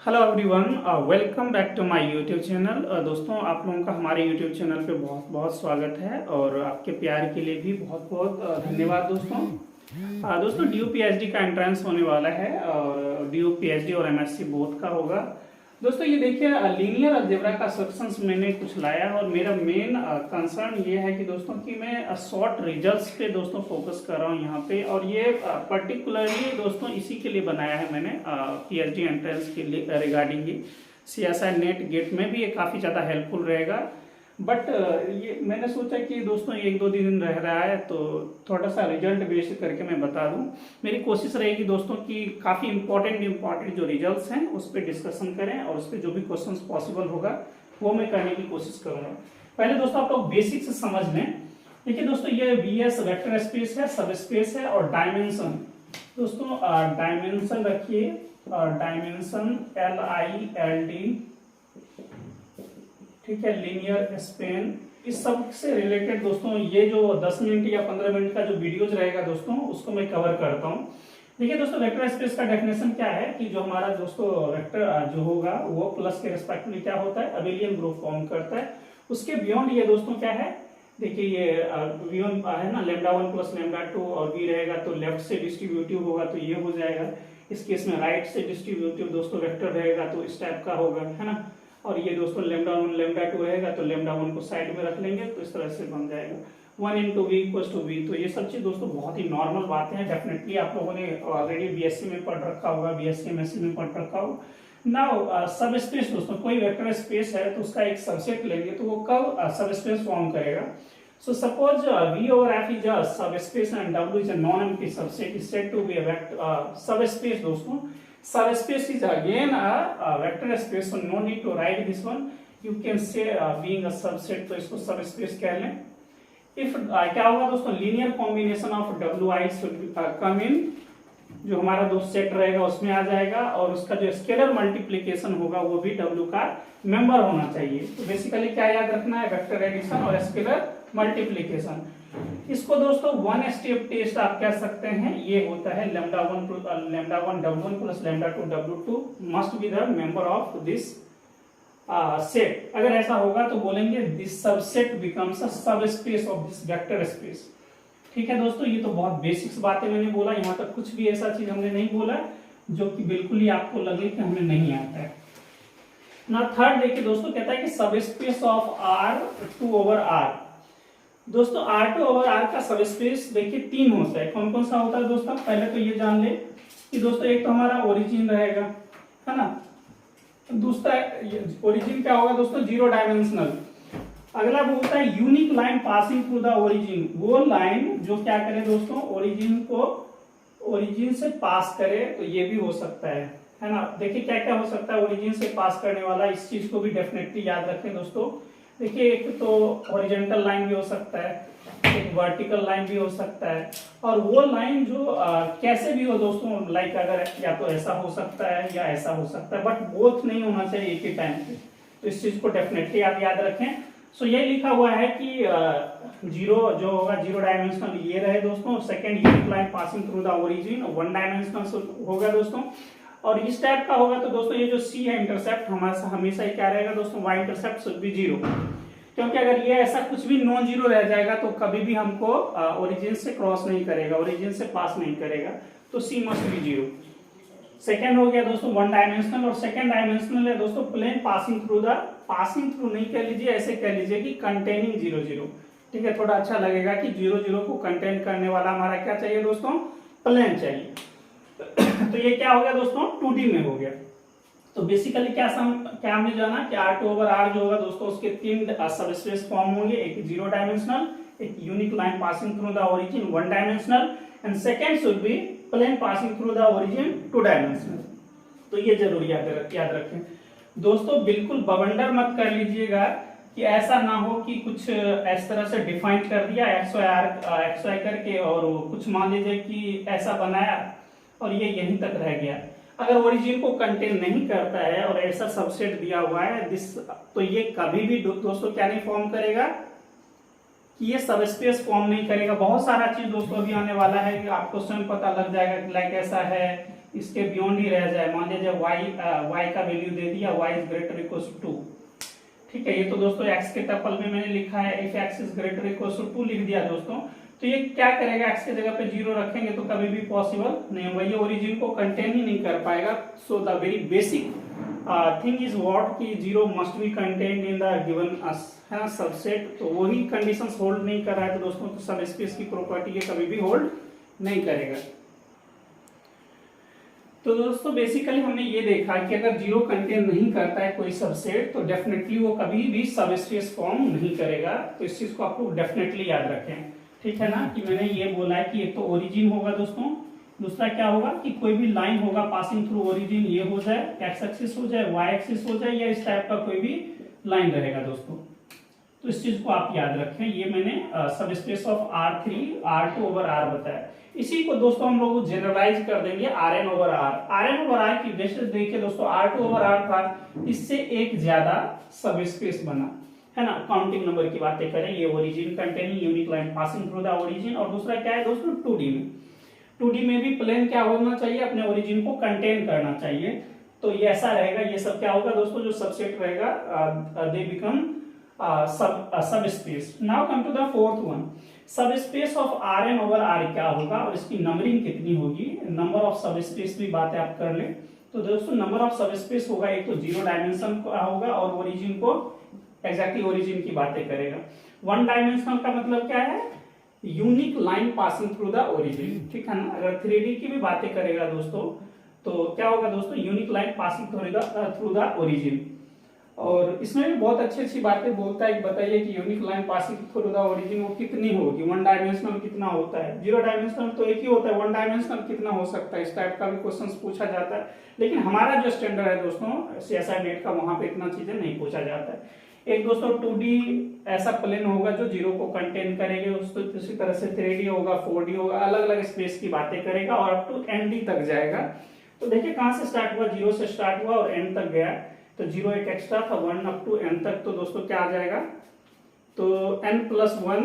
Hello everyone, welcome back to my YouTube channel. दोस्तों, आप लोगों का हमारे यूट्यूब चैनल पे बहुत बहुत स्वागत है और आपके प्यार के लिए भी बहुत बहुत धन्यवाद दोस्तों। दोस्तों, ड्यू पीएचडी का एंट्रेंस होने वाला है और ड्यू पीएचडी और एमएससी बोथ का होगा। दोस्तों, ये देखिए, लीनियर अलजेब्रा का सेक्शंस मैंने कुछ लाया और मेरा मेन कंसर्न ये है कि दोस्तों कि मैं शॉर्ट रिजल्ट्स पे दोस्तों फोकस कर रहा हूँ यहाँ पे। और ये पर्टिकुलरली दोस्तों इसी के लिए बनाया है मैंने, पीएचडी एंट्रेंस के लिए रिगार्डिंग ये सीएसआई नेट गेट में भी ये काफ़ी ज़्यादा हेल्पफुल रहेगा। बट ये मैंने सोचा कि दोस्तों एक दो दिन रह रहा है तो थोड़ा सा रिजल्ट बेस करके मैं बता दूं। मेरी कोशिश रहेगी दोस्तों कि काफ़ी इंपॉर्टेंट जो रिजल्ट्स हैं उस पर डिस्कशन करें और उस पर जो भी क्वेश्चंस पॉसिबल होगा वो मैं करने की कोशिश करूंगा। पहले दोस्तों आप लोग बेसिक से समझ लें। देखिए दोस्तों, ये वीएस वेक्टर स्पेस है, सब स्पेस है और डायमेंशन। दोस्तों डायमेंशन रखिए, डायमेंशन LILD, ठीक है, लीनियर स्पेन। इस सब से रिलेटेड दोस्तों ये जो 10 मिनट या 15 मिनट का जो वीडियोज रहेगा दोस्तों उसको मैं कवर करता हूँ। देखिए दोस्तों, वेक्टर स्पेस का डेफिनेशन क्या है कि जो हमारा दोस्तों वेक्टर जो होगा वो प्लस के रिस्पेक्टिवली क्या होता है, अबेलियन ग्रुप फॉर्म करता है। उसके बियॉन्ड ये दोस्तों क्या है, देखिए ये बियॉन्ड है ना, λ1 प्लस λ2 और भी रहेगा तो लेफ्ट से डिस्ट्रीब्यूटिव होगा तो ये हो जाएगा। इस केस में राइट से डिस्ट्रीब्यूटिव दोस्तों वेक्टर रहेगा तो इस टाइप का होगा, है ना। और ये दोस्तों λ1 λ2 रहेगा तो λ1 को साइड में रख लेंगे तो इस तरह से बन जाएगा 1 into v equals to v। तो ये सब चीज दोस्तों बहुत ही नॉर्मल बातें हैं, डेफिनेटली आप लोगों ने ऑलरेडी बीएससी में पढ़ रखा होगा, बीएससी एमएससी में पढ़ रखा होगा। नाउ सब स्पेस दोस्तों, कोई वेक्टर स्पेस है तो उसका एक सबसेट लेंगे तो वो कब सब स्पेस फॉर्म करेगा। So suppose V over F is a subspace and W is a non-empty subset is said to be a vector subspace दोस्तों। Subspace is again a vector space, so no need to write this one. You can say being a subset, तो इसको subspace कह लें। If क्या होगा दोस्तों, linear combination of WI should come in, जो हमारा दोस्त सेट रहेगा उसमें आ जाएगा और उसका जो स्केलर मल्टीप्लिकेशन होगा वो भी W का मेंबर होना चाहिए। तो बेसिकली क्या याद रखना है, वेक्टर एडिशन और स्केलर मल्टीप्लिकेशन। इसको दोस्तों वन स्टेप टेस्ट आप कह सकते हैं। ये होता है λ1 W1 plus λ2 W2 must be the member of this set. अगर ऐसा होगा तो बोलेंगे this subset becomes a subspace of this vector space. ठीक है दोस्तों, ये तो बहुत बेसिक्स बातें मैंने बोला, यहाँ तक कुछ भी ऐसा चीज हमने नहीं बोला जो कि बिल्कुल ही आपको लगे कि हमें नहीं आता है ना। थर्ड देखिए दोस्तों, कहता है कि subspace of R2 over R। दोस्तों R2 ओवर R का सबस्पेस देखिए 3 होता है। कौन कौन सा होता है दोस्तों, पहले तो ये जान ले कि दोस्तों एक तो हमारा ओरिजिन रहेगा, है ना। दूसरा ओरिजिन क्या होगा दोस्तों, 0 डायमेंशनल। अगला वो होता है unique line passing through the origin. वो लाइन जो क्या करे दोस्तों, ओरिजिन से पास करे, तो ये भी हो सकता है ना। देखिए क्या क्या हो सकता है ओरिजिन से पास करने वाला, इस चीज को भी डेफिनेटली याद रखें दोस्तों। देखिए एक तो हॉरिजॉन्टल लाइन भी हो सकता है, एक वर्टिकल लाइन भी हो सकता है, और वो लाइन जो कैसे भी हो दोस्तों, लाइक अगर या तो ऐसा हो सकता है या ऐसा हो सकता है, बट बोथ नहीं होना चाहिए एक ही टाइम पे। तो इस चीज को डेफिनेटली आप याद रखें। सो ये लिखा हुआ है कि जीरो जो होगा 0 डायमेंशनल ये रहे दोस्तों। Second unique line passing through the origin 1 dimensional होगा दोस्तों। और इस टाइप का होगा तो दोस्तों ये जो C है इंटरसेप्ट हमेशा ही क्या रहेगा दोस्तों, Y इंटरसेप्ट शुड बी 0। क्योंकि अगर ये ऐसा कुछ भी नॉन जीरो रह जाएगा तो कभी भी हमको ओरिजिन से क्रॉस नहीं करेगा, ओरिजिन से पास नहीं करेगा, तो C मस्ट बी 0। सेकेंड हो गया दोस्तों 1 डायमेंशनल, और सेकेंड डायमेंशनल है दोस्तों प्लेन पासिंग थ्रू नहीं कह लीजिए, ऐसे कह लीजिए कि कंटेनिंग 0 0। ठीक है, थोड़ा अच्छा लगेगा कि 0 0 को कंटेन करने वाला हमारा क्या चाहिए दोस्तों, प्लेन चाहिए। तो ये क्या हो गया दोस्तों, 2D में हो गया। तो बेसिकली क्या हमने जाना कि R2 ओवर R जो होगा दोस्तों उसके 3 सबस्पेस फॉर्म होंगे, एक 0 डायमेंशनल, एक unique line passing through the origin 1 dimensional, and second should be plane passing through the origin 2 dimensional. तो ये जरूर याद रखें दोस्तों। बिल्कुल बवंडर मत कर लीजिएगा कि ऐसा ना हो कि कुछ इस तरह से डिफाइन कर दिया XY करके और कुछ मान लीजिए कि ऐसा बनाया और ये यहीं तक रह गया। अगर ओरिजिन को कंटेन नहीं करता है और ऐसा सबसेट दिया हुआ है दिस, तो ये कभी भी दोस्तों क्या नहीं फॉर्म करेगा, कि ये सबस्पेस फॉर्म नहीं करेगा। बहुत सारा चीज दोस्तों अभी आने वाला है कि आपको स्वयं पता लग जाएगा, लाइक ऐसा है इसके बियॉन्ड ही रह जाए, मान लीजिए y का वैल्यू दे दिया y is greater equal to 2, ठीक है। ये तो दोस्तों x के टपल में मैंने लिखा है, if x is greater equal to 2 लिख दिया दोस्तों। तो ये क्या करेगा, x की जगह पे 0 रखेंगे तो कभी भी पॉसिबल नहीं होगा, ये ओरिजिन को कंटेन ही नहीं कर पाएगा। So the very basic thing is what कि 0 must be contained in the given है ना सबसेट। तो वही कंडीशंस होल्ड नहीं कर रहा है तो दोस्तों तो सब स्पेस की प्रॉपर्टी ये कभी भी होल्ड नहीं करेगा। तो दोस्तों बेसिकली हमने ये देखा कि अगर 0 कंटेन नहीं करता है कोई सबसेट तो डेफिनेटली वो कभी भी सब स्पेस फॉर्म नहीं करेगा। तो इस चीज को आपको डेफिनेटली याद रखें, ठीक है ना, कि मैंने ये बोला है कि एक तो ओरिजिन होगा दोस्तों, दूसरा क्या होगा कि कोई भी लाइन होगा पासिंग थ्रू ओरिजिन, ये हो जाए एक्स एक्सिस हो जाए, वाई एक्सिस हो जाए, या इस टाइप का कोई भी लाइन रहेगा दोस्तों। तो इस चीज को आप याद रखें, ये मैंने सब space of R3 R2 over R बताया। इसी को दोस्तों हम लोग जनरलाइज कर देंगे Rn over R। Rn over R की वजह से देखिए दोस्तों R2 ओवर R था, इससे एक ज्यादा सब स्पेस बना, है ना। काउंटिंग नंबर की बातें करें, ये origin containing unique line passing through the origin, और दूसरा क्या है दोस्तों 2D में, 2D में भी प्लेन क्या होना चाहिए, अपने ओरिजिन को कंटेन करना चाहिए। तो ये ऐसा रहेगा, ये सब क्या होगा दोस्तों, जो सबसेट रहेगा they become subspace. Now come to the fourth one, subspace of Rn over R क्या होगा और इसकी नंबरिंग कितनी होगी, नंबर ऑफ सब स्पेस भी बातें आप कर लें। तो दोस्तों नंबर ऑफ सब स्पेस होगा, एक तो 0 डायमेंशन का होगा और ओरिजिन को एग्जैक्टली ओरिजिन की बातें करेगा। 1 डायमेंशनल का मतलब क्या है, unique line passing through the origin, ठीक है ना। अगर 3D की भी बातें करेगा दोस्तों तो क्या होगा दोस्तों, unique line passing through the origin. और इसमें भी बहुत अच्छी अच्छी बातें बोलता है, बताइए कि unique line passing through the origin वो कितनी होगी, 1 डायमेंशनल कितना होता है, 0 डायमेंशनल तो एक ही होता है, 1 डायमेंशनल कितना हो सकता है, इस टाइप का भी क्वेश्चन पूछा जाता है। लेकिन हमारा जो स्टैंडर्ड है दोस्तों CSI नेट का, वहां पे इतना चीजें नहीं पूछा जाता है। एक दोस्तों 2D ऐसा प्लेन होगा जो 0 को कंटेन करेगा, उसी तरह से 3D होगा, 4D होगा, अलग अलग स्पेस की बातें करेगा और अप टू ND तक जाएगा। तो देखिए कहां से स्टार्ट हुआ, 0 से स्टार्ट हुआ और N तक गया। तो 0 एक एक्स्ट्रा था, 1 अप टू N तक, तो दोस्तों क्या आ जाएगा, तो N+1